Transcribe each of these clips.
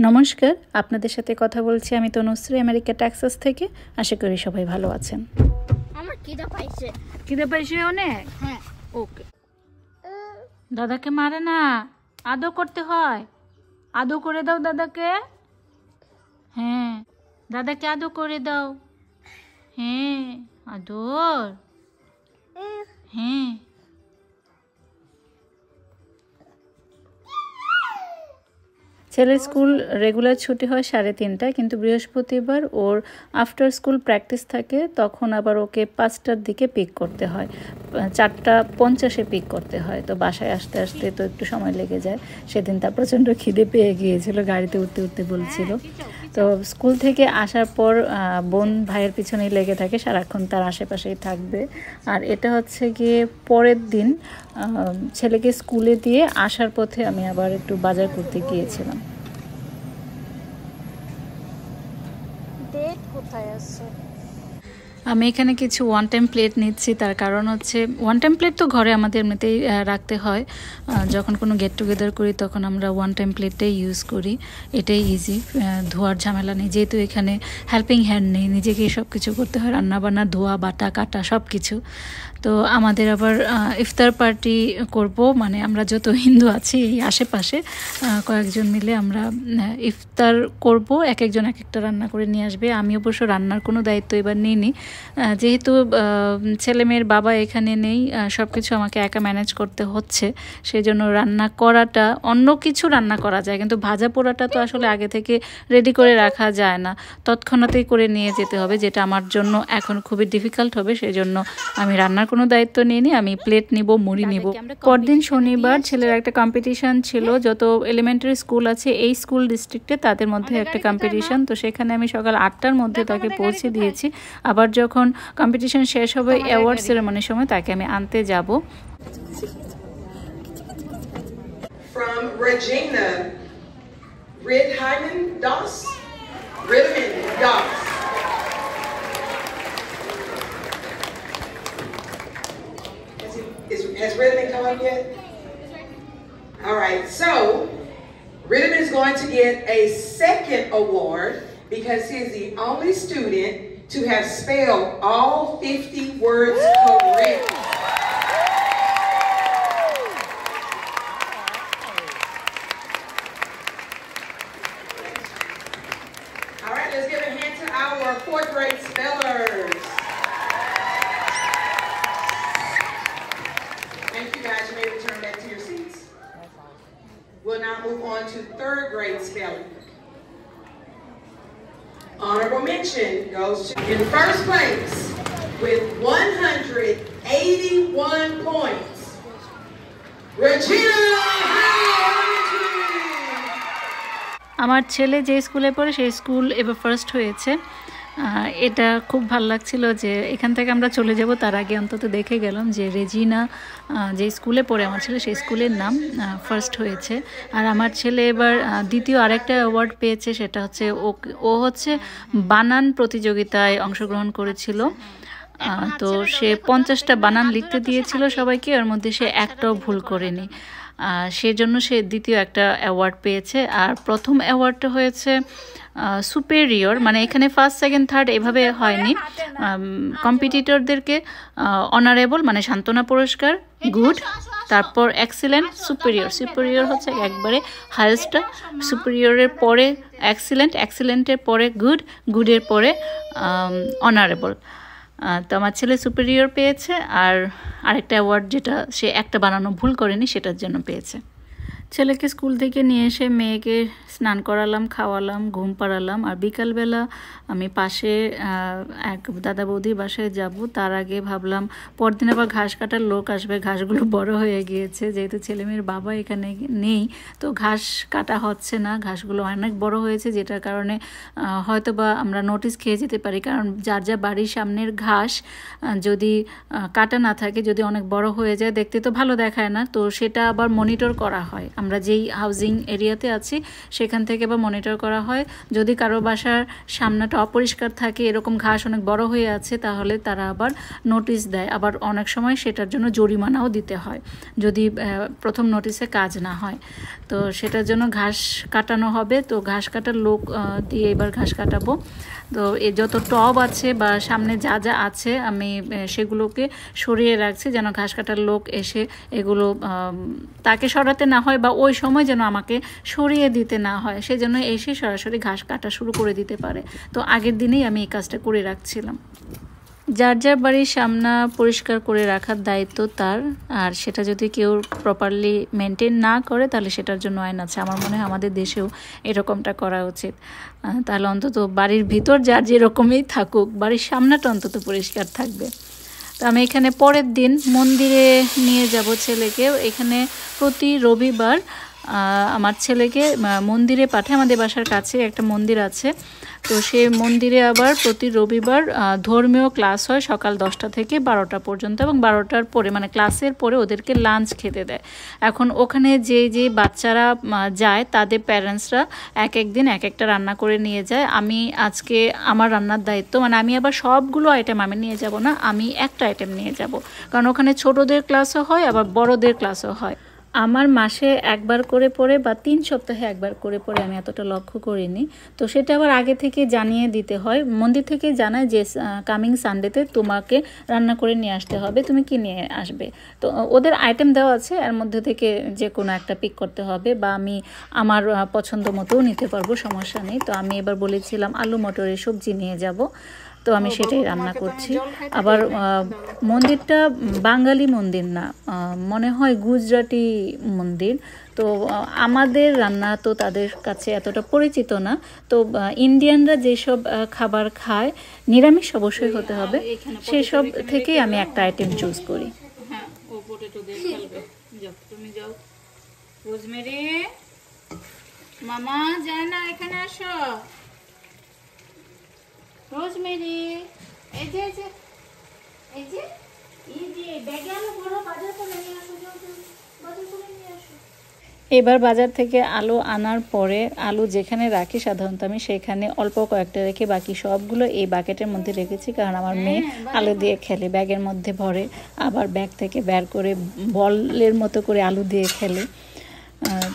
নমস্কার, আপনাদের সাথে কথা বলছি আমি তনুশ্রী আমেরিকা টেক্সাস থেকে। আশা করি সবাই ভালো আছেন। আমার খিদে পাইছে। খিদে পাইছে অনেক? হ্যাঁ। ওকে। দাদাকে মারে না, আদর করতে হয়। আদর করে দাও দাদাকে। হ্যাঁ, দাদাকে আদর করে দাও। হ্যাঁ, আদর। হ্যাঁ। ছেলের স্কুল রেগুলার ছুটি হয় 3:30টায়, কিন্তু বৃহস্পতিবার ওর আফটার স্কুল প্র্যাকটিস থাকে, তখন আবার ওকে 5টার দিকে পিক করতে হয়, 4:50-এ পিক করতে হয়। তো বাসায় আসতে আসতে তো একটু সময় লেগে যায়। সেদিন তার প্রচণ্ড খিদে পেয়ে গিয়েছিল, গাড়িতে উঠতে উঠতে বলছিল। তো স্কুল থেকে আসার পর বোন ভাইয়ের পিছনেই লেগে থাকে, সারাক্ষণ তার আশেপাশেই থাকবে। আর এটা হচ্ছে গিয়ে পরের দিন ছেলেকে স্কুলে দিয়ে আসার পথে আমি আবার একটু বাজার করতে গিয়েছিলাম। কোথায় আছে? আমি এখানে কিছু ওয়ান টাইম প্লেট নিচ্ছি, তার কারণ হচ্ছে ওয়ান টাইম প্লেট তো ঘরে আমাদের এমনিতেই রাখতে হয়। যখন কোনো গেট টুগেদার করি তখন আমরা ওয়ান টাইম প্লেটটাই ইউজ করি। এটাই ইজি, ধোয়ার ঝামেলা নেই, যেহেতু এখানে হেল্পিং হ্যান্ড নেই, নিজেকেই সব কিছু করতে হয়, রান্নাবান্না, ধোয়া, বাটা, কাটা সব কিছু। তো আমাদের আবার ইফতার পার্টি করব, মানে আমরা যত হিন্দু আছি এই আশেপাশে কয়েকজন মিলে আমরা ইফতার করব। এক একজন এক একটা রান্না করে নিয়ে আসবে। আমি অবশ্য রান্নার কোনো দায়িত্ব এবার নিইনি, যেহেতু ছেলে মেয়ের বাবা এখানে নেই, সব কিছু আমাকে একা ম্যানেজ করতে হচ্ছে। সেই জন্য রান্না করাটা, অন্য কিছু রান্না করা যায়, কিন্তু ভাজা পোড়াটা তো আসলে আগে থেকে রেডি করে রাখা যায় না, তৎক্ষণাতেই করে নিয়ে যেতে হবে, যেটা আমার জন্য এখন খুবই ডিফিকাল্ট হবে। সেই জন্য আমি রান্নার কোনো দায়িত্ব নিইনি, আমি প্লেট নিব, মুড়ি নিব। পরদিন শনিবার ছেলের একটা কম্পিটিশান ছিল, যত এলিমেন্টারি স্কুল আছে এই স্কুল ডিস্ট্রিক্টে তাদের মধ্যে একটা কম্পিটিশান। তো সেখানে আমি সকাল 8টার মধ্যে তাকে পৌঁছে দিয়েছি। আবার যখন কম্পিটিশন শেষ হবে অ্যাওয়ার্ড সেরেমনির সময় তাকে আমি আনতে যাব। From Regina Ridheimen Das. Ridheimen Das. Has Ridheimen come up yet? All right, so Ridheimen is going to get a second award because he is the only student to have spelled all 50 words correct. All right, let's give a hand to our 4th grade spellers. Thank you guys, you may return back to your seats. We'll now move on to 3rd grade spelling. Honorable mention goes to, in first place with 181 points, Regina. আমার ছেলে যে স্কুলে পড়ে সেই school এবার first হয়েছে। এটা খুব ভালো লাগছিল যে এখান থেকে আমরা চলে যাব, তার আগে অন্তত দেখে গেলাম যে রেজিনা যে স্কুলে পড়ে আমার ছেলে সেই স্কুলের নাম ফার্স্ট হয়েছে। আর আমার ছেলে এবার দ্বিতীয় আরেকটা অ্যাওয়ার্ড পেয়েছে, সেটা হচ্ছে ও হচ্ছে বানান প্রতিযোগিতায় অংশগ্রহণ করেছিল। তো সে 50টা বানান লিখতে দিয়েছিল সবাইকে, এর মধ্যে সে একটাও ভুল করেনি, সেজন্য সে দ্বিতীয় একটা অ্যাওয়ার্ড পেয়েছে। আর প্রথম অ্যাওয়ার্ডটা হয়েছে সুপেরিয়র, মানে এখানে ফার্স্ট, সেকেন্ড, থার্ড এভাবে হয়নি, কম্পিটিটরদেরকে অনারেবল মানে সান্ত্বনা পুরস্কার, গুড, তারপর এক্সিলেন্ট, সুপেরিয়র। সুপেরিয়র হচ্ছে একবারে হায়েস্টটা, সুপেরিয়রের পরে এক্সিলেন্ট, এক্সিলেন্টের পরে গুড, গুডের পরে অনারেবল। তো আমার ছেলে সুপেরিয়র পেয়েছে, আর আরেকটা অ্যাওয়ার্ড যেটা সে একটা বানানো ভুল করেনি সেটার জন্য পেয়েছে। ছেলেকে স্কুল থেকে নিয়ে এসে মেয়েকে স্নান করালাম, খাওয়ালাম, ঘুম পাড়ালাম। আর বিকালবেলা আমি পাশে এক দাদা বৌদির বাসায় যাব, তার আগে ভাবলাম পরদিন আবার ঘাস কাটার লোক আসবে, ঘাসগুলো বড় হয়ে গিয়েছে, যেহেতু ছেলেমেয়ের বাবা এখানে নেই তো ঘাস কাটা হচ্ছে না, ঘাসগুলো অনেক বড় হয়েছে, যেটার কারণে হয়তো বা আমরা নোটিস খেয়ে যেতে পারি, কারণ যার যা বাড়ির সামনের ঘাস যদি কাটা না থাকে, যদি অনেক বড় হয়ে যায় দেখতে তো ভালো দেখায় না, তো সেটা আবার মনিটর করা হয়। আমরা যেই হাউজিং এরিয়াতে আছি সেখান থেকে বা মনিটর করা হয়। যদি কারো বাসার সামনেটা অপরিষ্কার থাকে, এরকম ঘাস অনেক বড় হয়ে আছে, তাহলে তারা আবার নোটিশ দেয়। আবার অনেক সময় সেটার জন্য জরিমানাও দিতে হয় যদি প্রথম নোটিশে কাজ না হয়। তো সেটার জন্য ঘাস কাটানো হবে। তো ঘাস কাটার লোক দিয়ে এবার ঘাস কাটাবো। তো এ যত টব আছে বা সামনে যা যা আছে আমি সেগুলোকে সরিয়ে রাখছি যেন ঘাস কাটার লোক এসে এগুলো তাকে সরাতে না হয় বা ওই সময় যেন আমাকে সরিয়ে দিতে না হয়, সেজন্য এসে সরাসরি ঘাস কাটা শুরু করে দিতে পারে। তো আগের দিনেই আমি এই কাজটা করে রাখছিলাম। যার যার বাড়ির সামনা পরিষ্কার করে রাখার দায়িত্ব তার, আর সেটা যদি কেউ প্রপারলি মেনটেন না করে তাহলে সেটার জন্য আইন আছে। আমার মনে হয় আমাদের দেশেও এরকমটা করা উচিত। তাহলে অন্তত বাড়ির ভিতর যার যেরকমই থাকুক, বাড়ির সামনাটা অন্তত পরিষ্কার থাকবে। তো আমি এখানে পরের দিন মন্দিরে নিয়ে যাব ছেলেকে। এখানে প্রতি রবিবার আমার ছেলেকে মন্দিরে পাঠায়। আমাদের বাসার কাছে একটা মন্দির আছে, তো সেই মন্দিরে আবার প্রতি রবিবার ধর্মীয় ক্লাস হয় সকাল 10টা থেকে 12টা পর্যন্ত, এবং 12টার পরে মানে ক্লাসের পরে ওদেরকে লাঞ্চ খেতে দেয়। এখন ওখানে যে বাচ্চারা যায় তাদের প্যারেন্টসরা এক এক দিন এক একটা রান্না করে নিয়ে যায়। আমি আজকে আমার রান্নার দায়িত্ব, মানে আমি আবার সবগুলো আইটেম আমি নিয়ে যাব না, আমি একটা আইটেম নিয়ে যাব, কারণ ওখানে ছোটদের ক্লাসও হয় আবার বড়দের ক্লাসও হয়। আমার মাসে একবার করে পড়ে বা 3 সপ্তাহে একবার করে পড়ে, আমি এতটা লক্ষ্য করিনি। তো সেটা আবার আগে থেকে জানিয়ে দিতে হয়। মন্দির থেকে জানায় যে কামিং সানডেতে তোমাকে রান্না করে নিয়ে আসতে হবে, তুমি কি নিয়ে আসবে। তো ওদের আইটেম দেওয়া আছে, এর মধ্যে থেকে যে কোনো একটা পিক করতে হবে, বা আমি আমার পছন্দ মতোও নিতে পারবো, সমস্যা নেই। তো আমি এবার বলেছিলাম আলু মটরের সবজি নিয়ে যাব, তো আমি সেটাই রান্না করছি। আবার মন্দিরটা বাঙালি মন্দির না, মনে হয় গুজরাটি মন্দির। তো আমাদের রান্না তো তাদের কাছে এতটা পরিচিত না। তো ইন্ডিয়ানরা যেসব খাবার খায়, নিরামিষ অবশ্যই হতে হবে, সেসব থেকেই আমি একটা আইটেম চুজ করি। হ্যাঁ, ও পটেটো দিয়ে খেলবে। যাও তুমি যাও। রোজমেরি মামা যায় না, এখানে আসো। রোজমেরি এই যে ব্যাগে আলু বড় বাজার করে নিয়ে আসো, বাজার করে নিয়ে আসো। এবার বাজার থেকে আলু আনার পরে আলু যেখানে রাখি সাধারণত আমি সেখানে অল্প কয়েকটা রেখে বাকি সবগুলো এই বাকেটের মধ্যে রেখেছি, কারণ আমার মেয়ে আলু দিয়ে খেলে, ব্যাগের মধ্যে ভরে আবার ব্যাগ থেকে বের করে বলের মতো করে আলু দিয়ে খেলে।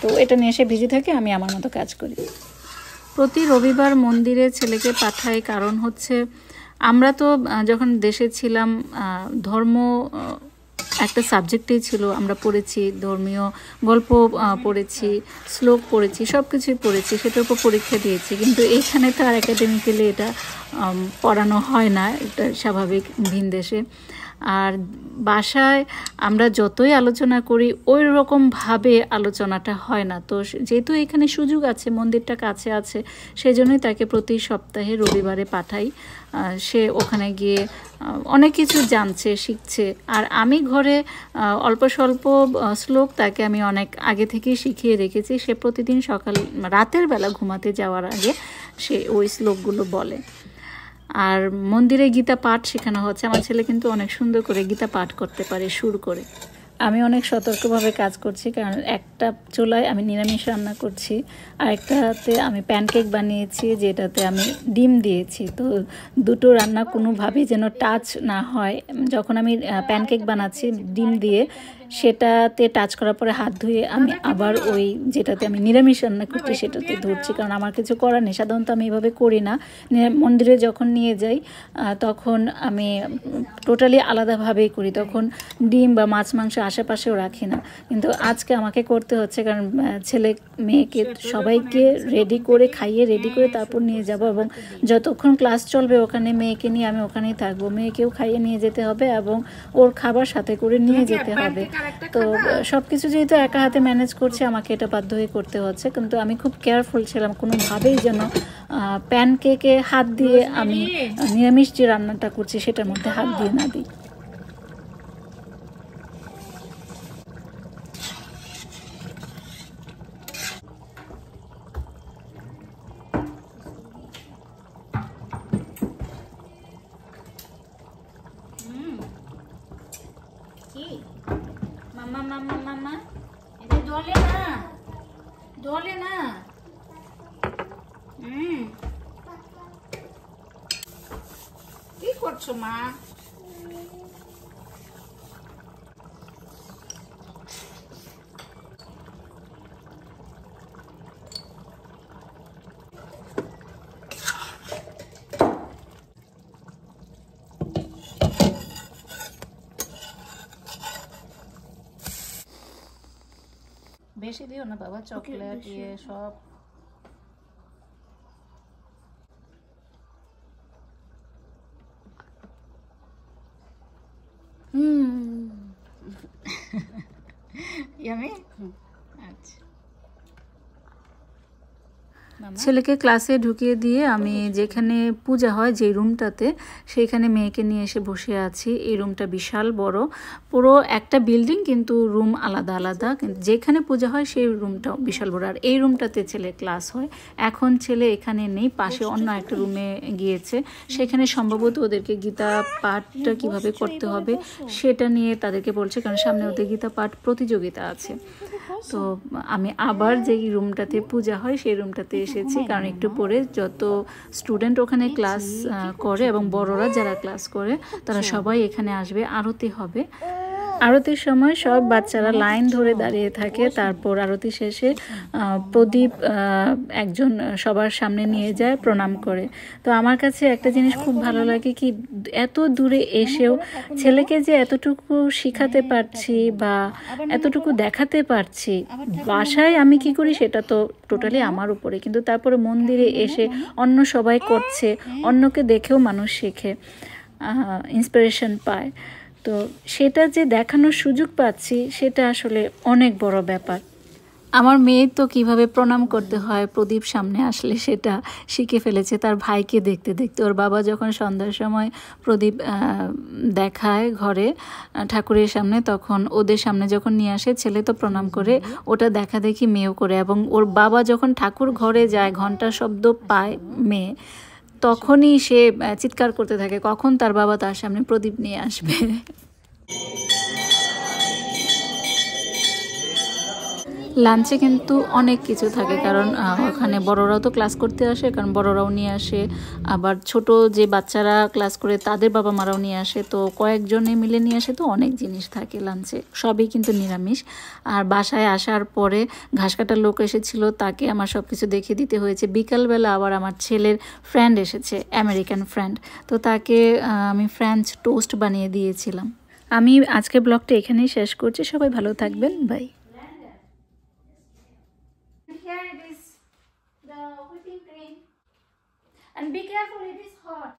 তো এটা নিয়ে এসে ভিজে থাকে, আমি আমার মতো কাজ করি। প্রতি রবিবার মন্দিরে ছেলেকে পাঠাই, কারণ হচ্ছে আমরা তো যখন দেশে ছিলাম ধর্ম একটা সাবজেক্টেই ছিল, আমরা পড়েছি, ধর্মীয় গল্প পড়েছি, শ্লোক পড়েছি, সব কিছুই পড়েছি, সেটার উপর পরীক্ষা দিয়েছি। কিন্তু এইখানে তো আর একাডেমিক্যালি এটা পড়ানো হয় না, এটা স্বাভাবিক ভিন দেশে। আর বাসায় আমরা যতই আলোচনা করি ওই রকমভাবে আলোচনাটা হয় না। তো যেহেতু এখানে সুযোগ আছে, মন্দিরটা কাছে আছে, সেজন্যই তাকে প্রতি সপ্তাহে রবিবারে পাঠাই। সে ওখানে গিয়ে অনেক কিছু জানছে, শিখছে। আর আমি ঘরে অল্প স্বল্প শ্লোক তাকে আমি অনেক আগে থেকেই শিখিয়ে রেখেছি। সে প্রতিদিন রাতের বেলা ঘুমাতে যাওয়ার আগে সে ওই শ্লোকগুলো বলে। আর মন্দিরে গীতা পাঠ শেখানো হচ্ছে। আমার ছেলে কিন্তু অনেক সুন্দর করে গীতা পাঠ করতে পারে সুর করে। আমি অনেক সতর্কভাবে কাজ করছি, কারণ একটা চুলায় আমি নিরামিষ রান্না করছি, আর একটাতে আমি প্যানকেক বানিয়েছি যেটাতে আমি ডিম দিয়েছি। তো দুটো রান্না কোনোভাবেই যেন টাচ না হয়। যখন আমি প্যানকেক বানাচ্ছি ডিম দিয়ে, সেটাতে টাচ করার পরে হাত ধুয়ে আমি আবার ওই যেটাতে আমি নিরামিষ রান্না করছি সেটাতে ধরছি, কারণ আমার কিছু করার নেই। সাধারণত আমি এভাবে করি না। মন্দিরে যখন নিয়ে যাই তখন আমি টোটালি আলাদাভাবেই করি, তখন ডিম বা মাছ মাংস আশেপাশেও রাখি না। কিন্তু আজকে আমাকে করতে হচ্ছে, কারণ ছেলে মেয়েকে সবাইকে রেডি করে খাইয়ে রেডি করে তারপর নিয়ে যাব, এবং যতক্ষণ ক্লাস চলবে ওখানে মেয়েকে নিয়ে আমি ওখানেই থাকবো। মেয়েকেও খাইয়ে নিয়ে যেতে হবে এবং ওর খাবার সাথে করে নিয়ে যেতে হবে। তো সব কিছু যেহেতু একা হাতে ম্যানেজ করছি, আমাকে এটা বাধ্য হয়ে করতে হচ্ছে। কিন্তু আমি খুব কেয়ারফুল ছিলাম কোনোভাবেই যেন প্যানকেকে হাত দিয়ে আমি নিরামিষ যে রান্নাটা করছি সেটার মধ্যে হাত দিয়ে না দিই। মামা মামা মামা এটা জলে না। করছো মা? বেশি দিও না বাবা, চকলেট ইয়ে সব। ইয়ামি। আচ্ছা, ছেলেকে ক্লাসে ঢুকিয়ে দিয়ে আমি যেখানে পূজা হয় যে রুমটাতে, সেইখানে মেয়েকে নিয়ে এসে বসে আছি। এই রুমটা বিশাল বড়, পুরো একটা বিল্ডিং, কিন্তু রুম আলাদা আলাদা। কিন্তু যেখানে পূজা হয় সেই রুমটা বিশাল বড়। আর এই রুমটাতে ছেলে ক্লাস হয়। এখন ছেলে এখানে নেই, পাশে অন্য একটা রুমে গিয়েছে। সেখানে সম্ভবত ওদেরকে গীতা পাঠটা কিভাবে করতে হবে সেটা নিয়ে তাদেরকে বলছে, কারণ সামনে ওদের গীতা পাঠ প্রতিযোগিতা আছে। তো আমি আবার যে রুমটাতে পূজা হয় সেই রুমটাতে এসেছি, কারণ একটু পরে যত স্টুডেন্ট ওখানে ক্লাস করে এবং বড়রা যারা ক্লাস করে তারা সবাই এখানে আসবে। আরতি হবে। আরতির সময় সব বাচ্চারা লাইন ধরে দাঁড়িয়ে থাকে। তারপর আরতি শেষে প্রদীপ একজন সবার সামনে নিয়ে যায়, প্রণাম করে। তো আমার কাছে একটা জিনিস খুব ভালো লাগে কি, এত দূরে এসেও ছেলেকে যে এতটুকু শিখাতে পারছি বা এতটুকু দেখাতে পারছি, বাসায় আমি কি করি সেটা তো টোটালি আমার উপরে, কিন্তু তারপরে মন্দিরে এসে অন্য সবাই করছে, অন্যকে দেখেও মানুষ শেখে, ইন্সপিরেশন পায়। তো সেটা যে দেখানোর সুযোগ পাচ্ছি সেটা আসলে অনেক বড় ব্যাপার। আমার মেয়ে তো কিভাবে প্রণাম করতে হয় প্রদীপ সামনে আসলে সেটা শিখে ফেলেছে তার ভাইকে দেখতে দেখতে। ওর বাবা যখন সন্ধ্যার সময় প্রদীপ দেখায় ঘরে ঠাকুরের সামনে, তখন ওদের সামনে যখন নিয়ে আসে ছেলে তো প্রণাম করে, ওটা দেখা দেখি মেয়েও করে। এবং ওর বাবা যখন ঠাকুর ঘরে যায়, ঘন্টার শব্দ পায় মেয়ে, তখনই সে চিৎকার করতে থাকে কখন তার বাবা তার সামনে প্রদীপ নিয়ে আসবে। লাঞ্চে কিন্তু অনেক কিছু থাকে, কারণ ওখানে বড়রাও তো ক্লাস করতে আসে, কারণ বড়রাও নিয়ে আসে, আবার ছোট যে বাচ্চারা ক্লাস করে তাদের বাবা মারাও নিয়ে আসে। তো কয়েকজনে মিলে নিয়ে আসে, তো অনেক জিনিস থাকে লাঞ্চে, সবই কিন্তু নিরামিষ। আর বাসায় আসার পরে ঘাস কাটার লোক এসেছিল, তাকে আমার সব কিছু দেখিয়ে দিতে হয়েছে। বিকালবেলা আবার আমার ছেলের ফ্রেন্ড এসেছে, আমেরিকান ফ্রেন্ড, তো তাকে আমি ফ্রেঞ্চ টোস্ট বানিয়ে দিয়েছিলাম। আমি আজকে ব্লগটা এখানেই শেষ করছি। সবাই ভালো থাকবেন, by. Here it is, the whipping cream, and be careful, it is hot.